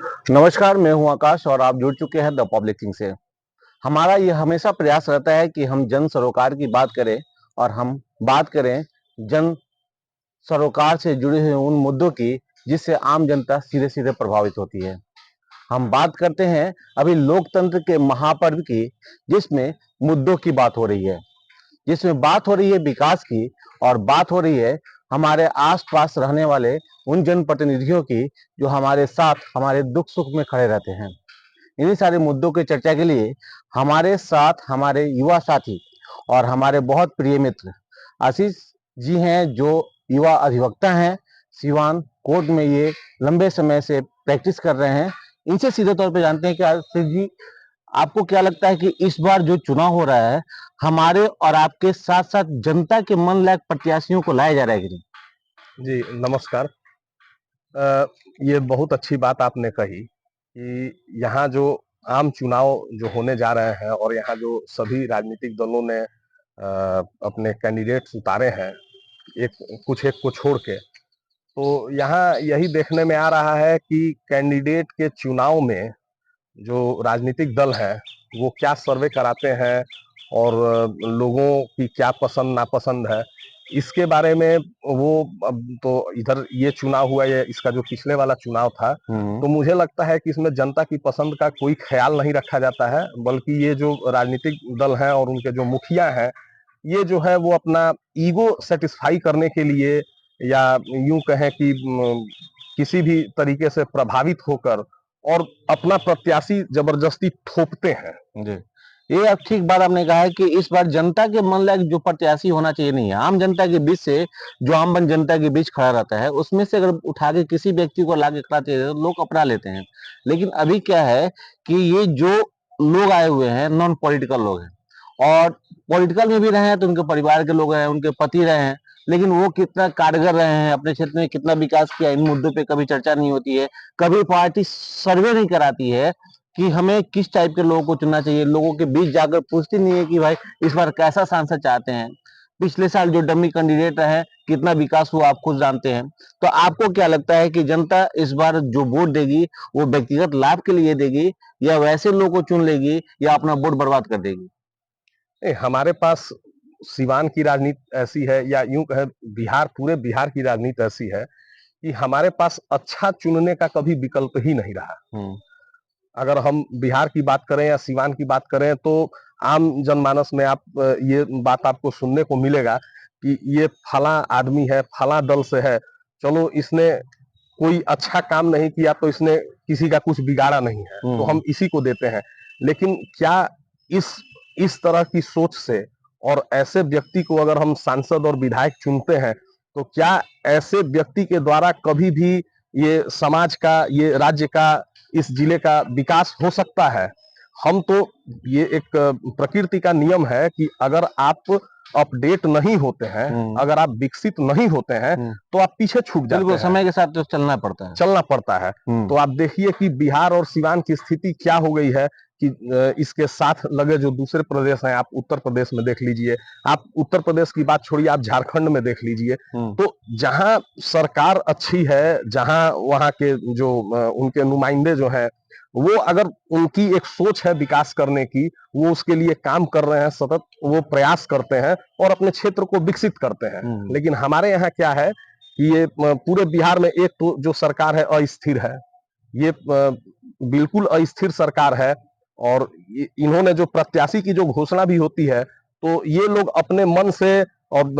नमस्कार, मैं हूं आकाश और आप जुड़ चुके हैं द पब्लिक थिंक से। हमारा ये हमेशा प्रयास रहता है कि हम जन सरोकार की बात करें और हम बात करें जन सरोकार से जुड़े हुए उन मुद्दों की जिससे आम जनता सीधे-सीधे प्रभावित होती है। हम बात करते हैं अभी लोकतंत्र के महापर्व की, जिसमें मुद्दों की बात हो रही है, जिसमें बात हो रही है विकास की और बात हो रही है हमारे आस-पास रहने वाले उन जनप्रतिनिधियों की जो हमारे साथ हमारे दुख-सुख में खड़े रहते हैं। इन्हीं सारे मुद्दों की चर्चा के लिए हमारे साथ हमारे युवा साथी और हमारे बहुत प्रिय मित्र आशीष जी हैं, जो युवा अधिवक्ता हैं। सिवान कोर्ट में ये लंबे समय से प्रैक्टिस कर रहे हैं। इनसे सीधे तौर पे जानते हैं कि आशीष जी, आपको क्या लगता है कि इस बार जो चुनाव हो रहा है, हमारे और आपके साथ साथ जनता के मन लायक प्रत्याशियों को लाया जा रहा है कि नहीं? जी, नमस्कार। अ, ये बहुत अच्छी बात आपने कही कि यहाँ जो आम चुनाव जो होने जा रहे हैं और यहाँ जो सभी राजनीतिक दलों ने अपने कैंडिडेट्स उतारे हैं, एक को छोड़ के, तो यहाँ यही देखने में आ रहा है कि कैंडिडेट के चुनाव में जो राजनीतिक दल हैं, वो क्या सर्वे कराते हैं और लोगों की क्या पसंद नापसंद है, इसके बारे में वो अब तो इधर ये चुनाव हुआ, ये इसका जो पिछले वाला चुनाव था, तो मुझे लगता है कि इसमें जनता की पसंद का कोई ख्याल नहीं रखा जाता है, बल्कि ये जो राजनीतिक दल हैं और उनके जो मुखिया हैं, ये जो है वो अपना ईगो सेटिस्फाई करने के लिए या यूं कहें कि किसी भी तरीके से प्रभावित होकर और अपना प्रत्याशी जबरदस्ती थोपते हैं। जी, ये अब ठीक बात आपने कहा है कि इस बार जनता के मन लायक जो प्रत्याशी होना चाहिए नहीं है। आम जनता के बीच से जो आम जनता के बीच खड़ा रहता है, उसमें से अगर उठा के किसी व्यक्ति को लाके खड़ा किया जाए तो लोग अपना लेते हैं। लेकिन अभी क्या है कि ये जो लोग आए हुए हैं, नॉन पॉलिटिकल लोग हैं और पॉलिटिकल में भी रहे हैं तो उनके परिवार के लोग हैं, उनके पति रहे हैं, लेकिन वो कितना कारगर रहे हैं, अपने क्षेत्र में कितना विकास किया, इन मुद्दों पे कभी चर्चा नहीं होती है। कभी पार्टी सर्वे नहीं कराती है कि हमें किस टाइप के लोगों को चुनना चाहिए। लोगों के बीच जाकर पूछती नहीं है कि भाई इस बार कैसा सांसद चाहते हैं। पिछले साल जो डमी कैंडिडेट रहे, कितना विकास हुआ आप खुद जानते हैं। तो आपको क्या लगता है कि जनता इस बार जो वोट देगी, वो व्यक्तिगत लाभ के लिए देगी या वैसे लोगों को चुन लेगी या अपना वोट बर्बाद कर देगी? हमारे पास सिवान की राजनीति ऐसी है या यूं कहें बिहार, पूरे बिहार की राजनीति ऐसी है कि हमारे पास अच्छा चुनने का कभी विकल्प ही नहीं रहा। अगर हम बिहार की बात करें या सिवान की बात करें तो आम जनमानस में आप ये बात आपको सुनने को मिलेगा कि ये फला आदमी है, फला दल से है, चलो इसने कोई अच्छा काम नहीं किया तो इसने किसी का कुछ बिगाड़ा नहीं है, तो हम इसी को देते हैं। लेकिन क्या इस इस तरह की सोच से और ऐसे व्यक्ति को अगर हम सांसद और विधायक चुनते हैं, तो क्या ऐसे व्यक्ति के द्वारा कभी भी ये समाज का, ये राज्य का, इस जिले का विकास हो सकता है? हम तो ये एक प्रकृति का नियम है कि अगर आप अपडेट नहीं होते हैं, अगर आप विकसित नहीं होते हैं, तो आप पीछे छूट जाते बिल्कुल, हैं। समय के साथ तो चलना पड़ता है। चलना पड़ता है। तो आप देखिए कि बिहार और सिवान की स्थिति क्या हो गई है कि इसके साथ लगे जो दूसरे प्रदेश हैं, आप उत्तर प्रदेश में देख लीजिए, आप उत्तर प्रदेश की बात छोड़िए, आप झारखंड में देख लीजिए। तो जहां सरकार अच्छी है, जहां वहां के जो उनके नुमाइंदे जो हैं, वो अगर उनकी एक सोच है विकास करने की, वो उसके लिए काम कर रहे हैं, सतत वो प्रयास करते हैं और अपने क्षेत्र को विकसित करते हैं। लेकिन हमारे यहाँ क्या है कि ये पूरे बिहार में एक तो जो सरकार है अस्थिर है, ये बिल्कुल अस्थिर सरकार है और इन्होंने जो प्रत्याशी की जो घोषणा भी होती है, तो ये लोग अपने मन से और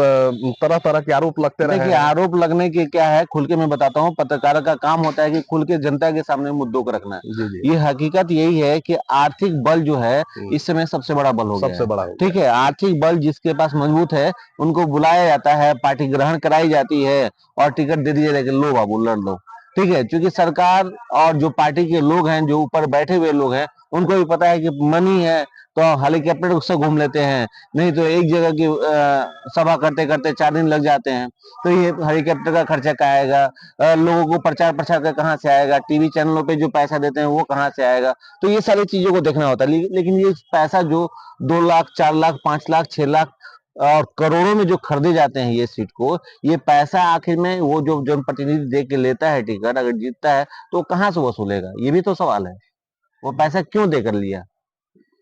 तरह तरह के आरोप लगते रहे देखिए, हैं। आरोप लगने के क्या है, खुल के मैं बताता हूँ, पत्रकार का काम होता है कि खुल के जनता के सामने मुद्दों को रखना है। जी जी। ये हकीकत यही है कि आर्थिक बल जो है इस समय सबसे बड़ा बल हो गया सबसे है। बड़ा हो ठीक गया। है, आर्थिक बल जिसके पास मजबूत है, उनको बुलाया जाता है, पार्टी ग्रहण कराई जाती है और टिकट दे दिया जाएगा, लो बाबू लड़ लो। ठीक है, क्योंकि सरकार और जो पार्टी के लोग हैं, जो ऊपर बैठे हुए लोग हैं, उनको भी पता है कि मनी है तो हेलीकॉप्टर से घूम लेते हैं, नहीं तो एक जगह की सभा करते करते 4 दिन लग जाते हैं। तो ये हेलीकॉप्टर का खर्चा क्या आएगा, लोगों को प्रचार प्रसार का कहाँ से आएगा, टीवी चैनलों पे जो पैसा देते हैं वो कहाँ से आएगा। तो ये सारी चीजों को देखना होता है। लेकिन ये पैसा जो 2 लाख 4 लाख 5 लाख 6 लाख और करोड़ों में जो खरीदे जाते हैं ये सीट को, ये पैसा आखिर में वो जो जनप्रतिनिधि दे के लेता है टिकट, अगर जीतता है तो कहाँ से वसूलेगा, ये भी तो सवाल है। वो पैसा क्यों देकर लिया?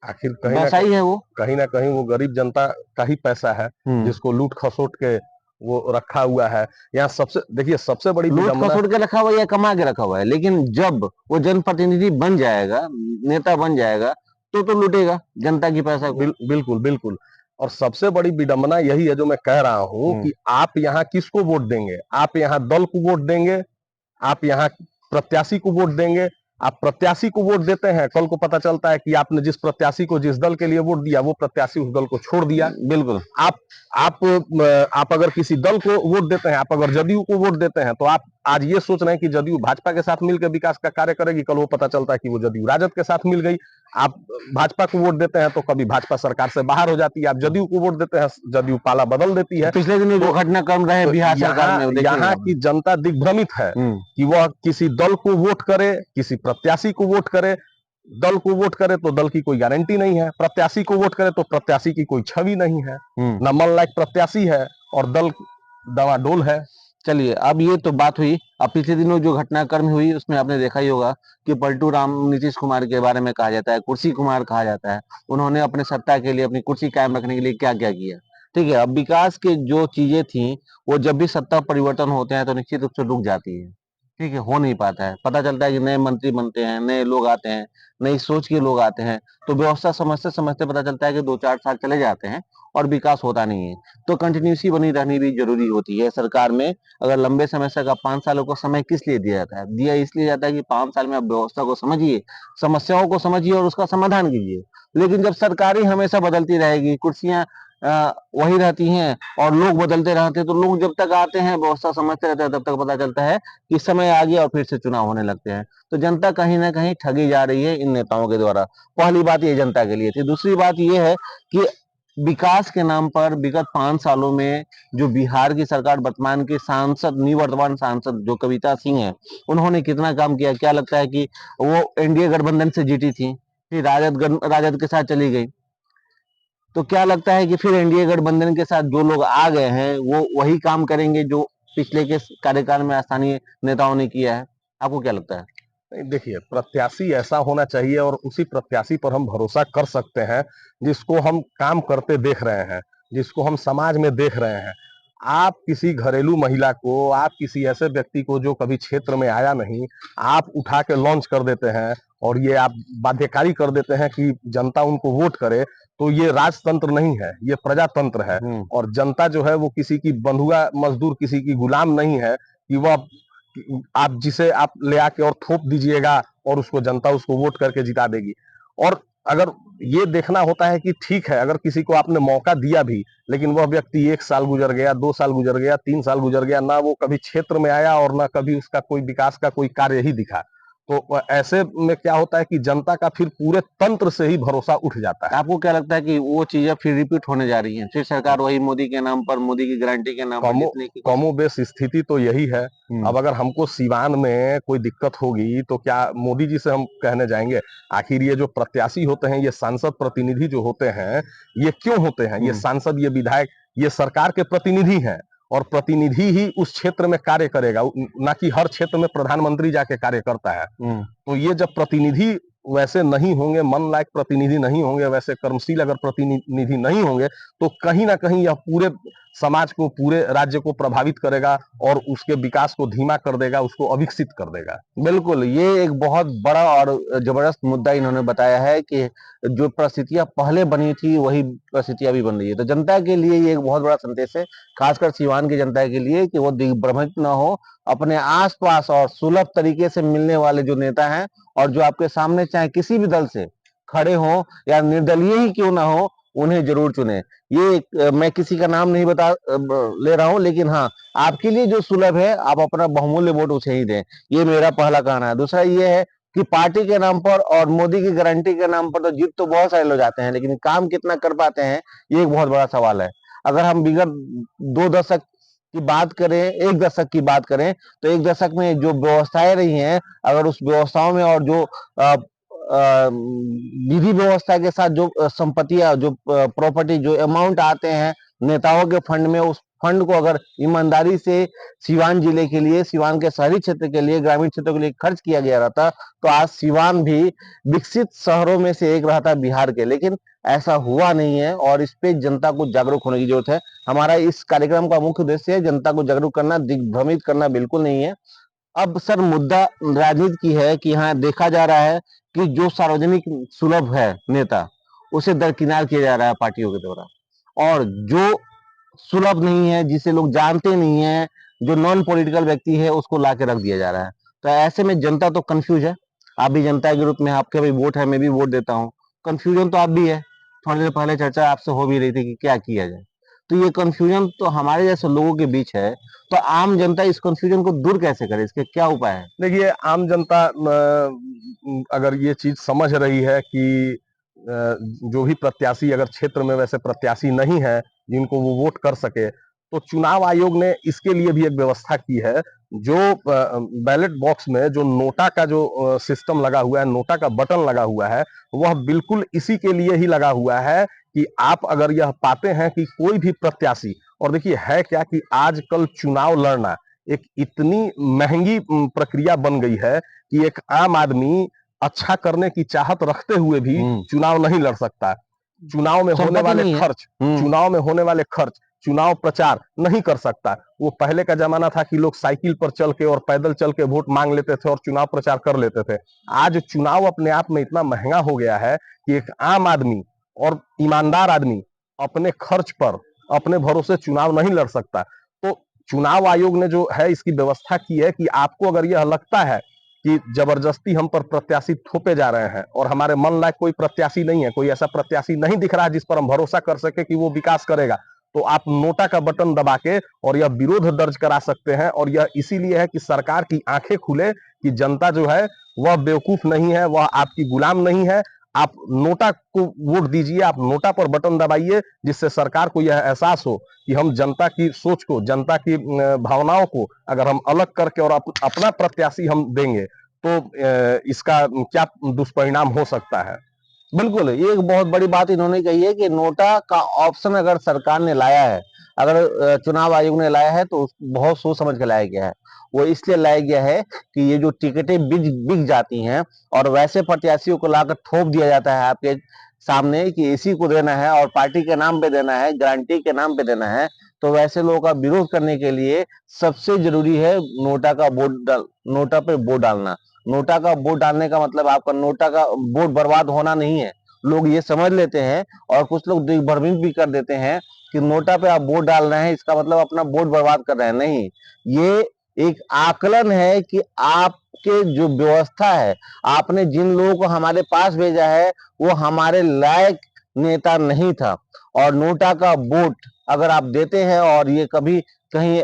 आखिर व्यवसायी है वो। कहीं ना कहीं वो गरीब जनता का ही पैसा है, जिसको लूट खसोट के वो रखा हुआ है। यहाँ सबसे देखिए, सबसे बड़ी लूट विडंबना, खसोट के रखा हुआ है या कमा के रखा हुआ है, लेकिन जब वो जनप्रतिनिधि बन जाएगा, नेता बन जाएगा, तो लूटेगा जनता की पैसा को। बिल्कुल बिल्कुल। और सबसे बड़ी विडंबना यही है जो मैं कह रहा हूँ कि आप यहाँ किसको वोट देंगे? आप यहाँ दल को वोट देंगे, आप यहाँ प्रत्याशी को वोट देंगे। आप प्रत्याशी को वोट देते हैं, कल को पता चलता है कि आपने जिस प्रत्याशी को जिस दल के लिए वोट दिया, वो प्रत्याशी उस दल को छोड़ दिया। बिल्कुल। आप अगर किसी दल को वोट देते हैं, आप अगर जदयू को वोट देते हैं, तो आप आज ये सोच रहे हैं कि जदयू भाजपा के साथ मिलकर विकास का कार्य करेगी, कल वो पता चलता है कि वो जदयू राजद के साथ मिल गई। आप भाजपा को वोट देते हैं तो कभी भाजपा सरकार से बाहर हो जाती है, आप जदयू को वोट देते हैं, जदयू पाला बदल देती है। पिछले दिन जो घटनाक्रम रहे बिहार सरकार में, यहाँ की जनता दिग्भ्रमित है कि वह किसी दल को वोट करे, किसी प्रत्याशी को वोट करे। दल को वोट करे तो दल की कोई गारंटी नहीं है, प्रत्याशी को वोट करे तो प्रत्याशी की कोई छवि नहीं है, न मन लायक प्रत्याशी है और दल दवाडोल है। चलिए, अब ये तो बात हुई। अब पिछले दिनों जो घटनाक्रम हुई उसमें आपने देखा ही होगा कि पलटू राम नीतीश कुमार के बारे में कहा जाता है, कुर्सी कुमार कहा जाता है। उन्होंने अपने सत्ता के लिए, अपनी कुर्सी कायम रखने के लिए क्या क्या किया। ठीक है, अब विकास के जो चीजें थी वो जब भी सत्ता परिवर्तन होते हैं तो निश्चित रूप से रुक जाती है। ठीक है, हो नहीं पाता है। पता चलता है कि नए मंत्री बनते हैं, नए लोग आते हैं, नई सोच के लोग आते हैं, तो व्यवस्था समझते समझते पता चलता है कि 2-4 साल चले जाते हैं और विकास होता नहीं है। तो कंटिन्यूसी बनी रहनी भी जरूरी होती है सरकार में। अगर लंबे समय से, अगर 5 सालों का समय किस लिए दिया जाता है? दिया इसलिए जाता है कि 5 साल में आप व्यवस्था को समझिए, समस्याओं को समझिए और उसका समाधान कीजिए। लेकिन जब सरकार ही हमेशा बदलती रहेगी, कुर्सियां वही रहती हैं और लोग बदलते रहते हैं, तो लोग जब तक आते हैं व्यवस्था समझते रहते हैं, तब तक पता चलता है कि समय आ गया और फिर से चुनाव होने लगते हैं। तो जनता कहीं ना कहीं ठगी जा रही है इन नेताओं के द्वारा। पहली बात ये जनता के लिए थी। दूसरी बात ये है कि विकास के नाम पर विगत 5 सालों में जो बिहार की सरकार, वर्तमान के सांसद, निवर्तमान सांसद जो कविता सिंह है, उन्होंने कितना काम किया? क्या लगता है कि वो एनडीए गठबंधन से जीती थी, फिर राजद के साथ चली गई, तो क्या लगता है कि फिर एनडीए गठबंधन के साथ जो लोग आ गए हैं वो वही काम करेंगे जो पिछले के कार्यकाल में स्थानीय नेताओं ने किया है? आपको क्या लगता है? नहीं, देखिए, प्रत्याशी ऐसा होना चाहिए और उसी प्रत्याशी पर हम भरोसा कर सकते हैं जिसको हम काम करते देख रहे हैं, जिसको हम समाज में देख रहे हैं। आप किसी घरेलू महिला को, आप किसी ऐसे व्यक्ति को जो कभी क्षेत्र में आया नहीं, आप उठा के लॉन्च कर देते हैं और ये आप बाध्यकारी कर देते हैं कि जनता उनको वोट करे। तो ये राजतंत्र नहीं है, ये प्रजातंत्र है। और जनता जो है वो किसी की बंधुआ मजदूर, किसी की गुलाम नहीं है कि वह आप जिसे आप ले आके और थोप दीजिएगा और उसको जनता उसको वोट करके जिता देगी। और अगर ये देखना होता है कि ठीक है, अगर किसी को आपने मौका दिया भी, लेकिन वह व्यक्ति 1 साल गुजर गया, 2 साल गुजर गया, 3 साल गुजर गया, ना वो कभी क्षेत्र में आया और ना कभी उसका कोई विकास का कोई कार्य ही दिखा, तो ऐसे में क्या होता है कि जनता का फिर पूरे तंत्र से ही भरोसा उठ जाता है। आपको क्या लगता है कि वो चीजें फिर रिपीट होने जा रही हैं? फिर सरकार वही मोदी के नाम पर, मोदी की गारंटी के नाम पर जीतने की कमो बेश स्थिति तो यही है। अब अगर हमको सिवान में कोई दिक्कत होगी तो क्या मोदी जी से हम कहने जाएंगे? आखिर ये जो प्रत्याशी होते हैं, ये सांसद प्रतिनिधि जो होते हैं, ये क्यों होते हैं? ये सांसद, ये विधायक, ये सरकार के प्रतिनिधि हैं और प्रतिनिधि ही उस क्षेत्र में कार्य करेगा, ना कि हर क्षेत्र में प्रधानमंत्री जाके कार्य करता है। तो ये जब प्रतिनिधि वैसे नहीं होंगे, मन लायक प्रतिनिधि नहीं होंगे, वैसे कर्मशील अगर प्रतिनिधि नहीं होंगे, तो कहीं ना कहीं यह पूरे समाज को, पूरे राज्य को प्रभावित करेगा और उसके विकास को धीमा कर देगा, उसको अविकसित कर देगा। बिल्कुल, ये एक बहुत बड़ा और जबरदस्त मुद्दा इन्होंने बताया है कि जो परिस्थितियां पहले बनी थी वही परिस्थितियां भी बन रही है। तो जनता के लिए ये एक बहुत बड़ा संदेश है, खासकर सीवान की जनता के लिए, कि वो दिग्भ्रमित ना हो। अपने आसपास और सुलभ तरीके से मिलने वाले जो नेता हैं और जो आपके सामने चाहे किसी भी दल से खड़े हों या निर्दलीय ही क्यों ना हो, उन्हें जरूर चुने। ये मैं किसी का नाम नहीं ले रहा हूं, लेकिन हाँ, आपके लिए जो सुलभ है आप अपना बहुमूल्य वोट उसे ही दें। ये मेरा पहला कहना है। दूसरा ये है कि पार्टी के नाम पर और मोदी की गारंटी के नाम पर तो जीत तो बहुत सारे लोग जाते हैं, लेकिन काम कितना कर पाते हैं ये एक बहुत बड़ा सवाल है। अगर हम विगत 2 दशक की बात करें, 1 दशक की बात करें, तो 1 दशक में जो व्यवस्थाएं रही हैं, अगर उस व्यवस्थाओं में और जो विधि व्यवस्था के साथ जो संपत्तियां, जो प्रॉपर्टी, जो अमाउंट आते हैं, नेताओं के फंड में उस फंड को अगर ईमानदारी से सिवान जिले के लिए, सिवान के शहरी क्षेत्र के लिए, ग्रामीण क्षेत्रों के लिए खर्च किया गया रहता, तो आज सिवान भी विकसित शहरों में से एक रहता बिहार के। लेकिन ऐसा हुआ नहीं है और इस पे जनता को जागरूक होने की जरूरत है। हमारा इस कार्यक्रम का मुख्य उद्देश्य है जनता को जागरूक करना, दिग्भ्रमित करना बिल्कुल नहीं है। अब सर मुद्दा राजनीति की है कि यहाँ देखा जा रहा है कि जो सार्वजनिक सुलभ है नेता, उसे दरकिनार किया जा रहा है पार्टियों के द्वारा, और जो सुलभ नहीं है, जिसे लोग जानते नहीं है, जो नॉन पॉलिटिकल व्यक्ति है, उसको ला के रख दिया जा रहा है। तो ऐसे में जनता तो कंफ्यूज है। आप भी जनता के रूप में, आपके भी वोट है, मैं भी वोट देता हूँ, कंफ्यूजन तो आप भी है। थोड़ी देर पहले चर्चा आपसे हो भी रही थी कि क्या किया जाए। तो ये कंफ्यूजन तो हमारे जैसे लोगों के बीच है, तो आम जनता इस कंफ्यूजन को दूर कैसे करे, इसके क्या उपाय है? देखिए, आम जनता अगर ये चीज समझ रही है कि जो भी प्रत्याशी अगर क्षेत्र में वैसे प्रत्याशी नहीं है जिनको वो वोट कर सके, तो चुनाव आयोग ने इसके लिए भी एक व्यवस्था की है। जो बैलेट बॉक्स में जो नोटा का जो सिस्टम लगा हुआ है, नोटा का बटन लगा हुआ है, वह बिल्कुल इसी के लिए ही लगा हुआ है कि आप अगर यह पाते हैं कि कोई भी प्रत्याशी, और देखिए है क्या कि आजकल चुनाव लड़ना एक इतनी महंगी प्रक्रिया बन गई है कि एक आम आदमी अच्छा करने की चाहत रखते हुए भी चुनाव नहीं लड़ सकता। चुनाव में होने वाले खर्च, चुनाव में होने वाले खर्च, चुनाव प्रचार नहीं कर सकता। वो पहले का जमाना था कि लोग साइकिल पर चल के और पैदल चल के वोट मांग लेते थे और चुनाव प्रचार कर लेते थे। आज चुनाव अपने आप में इतना महंगा हो गया है कि एक आम आदमी और ईमानदार आदमी अपने खर्च पर, अपने भरोसे चुनाव नहीं लड़ सकता। तो चुनाव आयोग ने जो है इसकी व्यवस्था की है कि आपको अगर यह लगता है कि जबरदस्ती हम पर प्रत्याशी थोपे जा रहे हैं और हमारे मन लायक कोई प्रत्याशी नहीं है, कोई ऐसा प्रत्याशी नहीं दिख रहा है जिस पर हम भरोसा कर सके कि वो विकास करेगा, तो आप नोटा का बटन दबा के और यह विरोध दर्ज करा सकते हैं। और यह इसीलिए है कि सरकार की आंखें खुले कि जनता जो है वह बेवकूफ नहीं है, वह आपकी गुलाम नहीं है। आप नोटा को वोट दीजिए, आप नोटा पर बटन दबाइए, जिससे सरकार को यह एहसास हो कि हम जनता की सोच को, जनता की भावनाओं को अगर हम अलग करके और अपना प्रत्याशी हम देंगे तो इसका क्या दुष्परिणाम हो सकता है। बिल्कुल, ये एक बहुत बड़ी बात इन्होंने कही है कि नोटा का ऑप्शन अगर सरकार ने लाया है, अगर चुनाव आयोग ने लाया है, तो बहुत सोच समझ के लाया गया है। वो इसलिए लाया गया है कि ये जो टिकटें बिक जाती हैं और वैसे प्रत्याशियों को लाकर थोप दिया जाता है आपके सामने कि इसी को देना है और पार्टी के नाम पे देना है, गारंटी के नाम पे देना है, तो वैसे लोगों का विरोध करने के लिए सबसे जरूरी है नोटा पे वोट डालना। नोटा का वोट डालने का मतलब आपका नोटा का वोट बर्बाद होना नहीं है। लोग ये समझ लेते हैं और कुछ लोग दिग्भ्रमित भी कर देते हैं कि नोटा पे आप वोट डाल रहे हैं, इसका मतलब अपना वोट बर्बाद कर रहे हैं। नहीं, ये एक आकलन है कि आपके जो व्यवस्था है, आपने जिन लोगों को हमारे पास भेजा है, वो हमारे लायक नेता नहीं था। और नोटा का वोट अगर आप देते हैं और ये कभी कहीं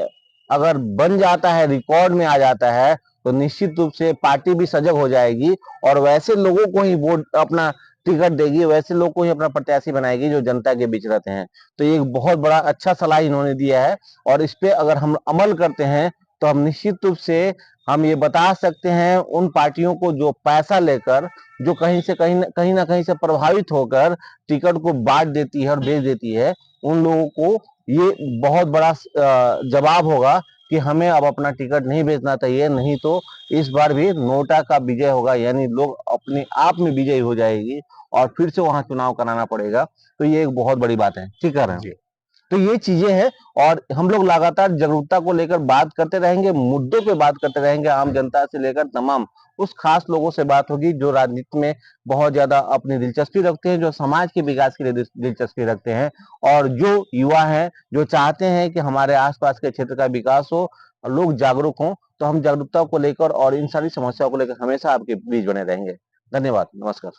अगर बन जाता है, रिकॉर्ड में आ जाता है, तो निश्चित रूप से पार्टी भी सजग हो जाएगी और वैसे लोगों को ही वोट अपना टिकट देगी, वैसे लोग को ही अपना प्रत्याशी बनाएगी जो जनता के बीच रहते हैं। तो ये एक बहुत बड़ा अच्छा सलाह इन्होंने दिया है और इस पे अगर हम अमल करते हैं तो हम निश्चित रूप से हम ये बता सकते हैं उन पार्टियों को जो पैसा लेकर, जो कहीं ना कहीं से प्रभावित होकर टिकट को बांट देती है और बेच देती है, उन लोगों को ये बहुत बड़ा जवाब होगा कि हमें अब अपना टिकट नहीं बेचना चाहिए। नहीं तो इस बार भी नोटा का विजय होगा, यानी लोग अपने आप में विजयी हो जाएगी और फिर से वहां चुनाव कराना पड़ेगा। तो ये एक बहुत बड़ी बात है। ठीक कह रहे हैं। तो ये चीजें हैं और हम लोग लगातार जागरूकता को लेकर बात करते रहेंगे, मुद्दों पे बात करते रहेंगे। आम जनता से लेकर तमाम उस खास लोगों से बात होगी जो राजनीति में बहुत ज्यादा अपनी दिलचस्पी रखते हैं, जो समाज के विकास के लिए दिलचस्पी रखते हैं और जो युवा हैं, जो चाहते हैं कि हमारे आसपास के क्षेत्र का विकास हो और लोग जागरूक हों। तो हम जागरूकता को लेकर और इन सारी समस्याओं को लेकर हमेशा आपके बीच बने रहेंगे। धन्यवाद, नमस्कार।